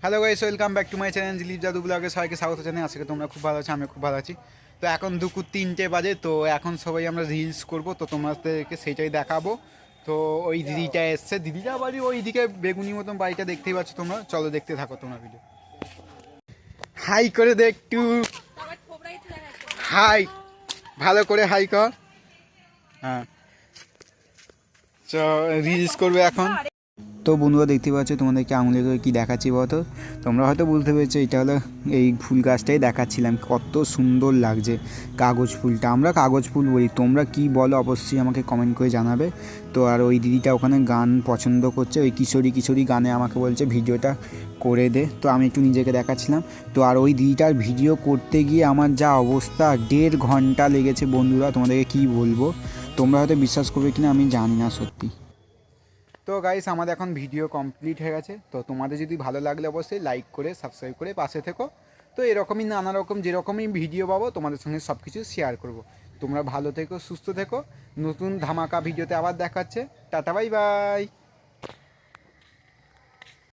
Hello guys, welcome back to my channel Dilip যাদু ব্লগে সবাইকে স্বাগত জানাই। আজকে তোমরা খুব ভালো আছো, আমি খুব ভালো আছি। তো এখন দুপুর 3টে বাজে, তো এখন সবাই আমরা রিলস করব, তো তোমাদেরকে সেইটাই দেখাবো। তো ওই দিদিটা এসছে, দিদিটা বাড়ি ওইদিকে বেগুনি মতন বাড়িটা দেখতেই পাচ্ছ তোমরা। চলো দেখতে থাকো তোমরা ভিডিও। হাই করে দে একটু, হাই ভালো করে হাই কর। হ্যাঁ, চ রিলস করবে এখন। তো বন্ধুরা দেখতে পাচ্ছ, তোমাদেরকে আঙুলে করে কী দেখাচ্ছি বলতো। তোমরা হয়তো বুঝতে পেরেছো এটা হলো এই ফুল গাছটাই দেখাচ্ছিলাম, কত সুন্দর লাগছে কাগজ ফুলটা। আমরা কাগজ ফুল বলি, তোমরা কি বলো অবশ্যই আমাকে কমেন্ট করে জানাবে। তো আর ওই দিদিটা ওখানে গান পছন্দ করছে, ওই কিশোরী কিশোরী গানে আমাকে বলছে ভিডিওটা করে দে, তো আমি একটু নিজেকে দেখাচ্ছিলাম। তো আর ওই দিদিটার ভিডিও করতে গিয়ে আমার যা অবস্থা, 1.5 ঘন্টা লেগেছে বন্ধুরা, তোমাদেরকে কী বলবো। তোমরা হয়তো বিশ্বাস করবে কিনা আমি জানি না সত্যি। তো গাইস, আমাদের এখন ভিডিও কমপ্লিট হয়ে গেছে। তো তোমাদের যদি ভালো লাগলে অবশ্যই লাইক করে সাবস্ক্রাইব করে পাশে থেকো। তো এরকমই নানা রকম যেরকমই ভিডিও পাবো তোমাদের সঙ্গে সব কিছু শেয়ার করব। তোমরা ভালো থেকো, সুস্থ থেকো। নতুন ধামাকা ভিডিওতে আবার দেখাচ্ছে। Tata, bye bye.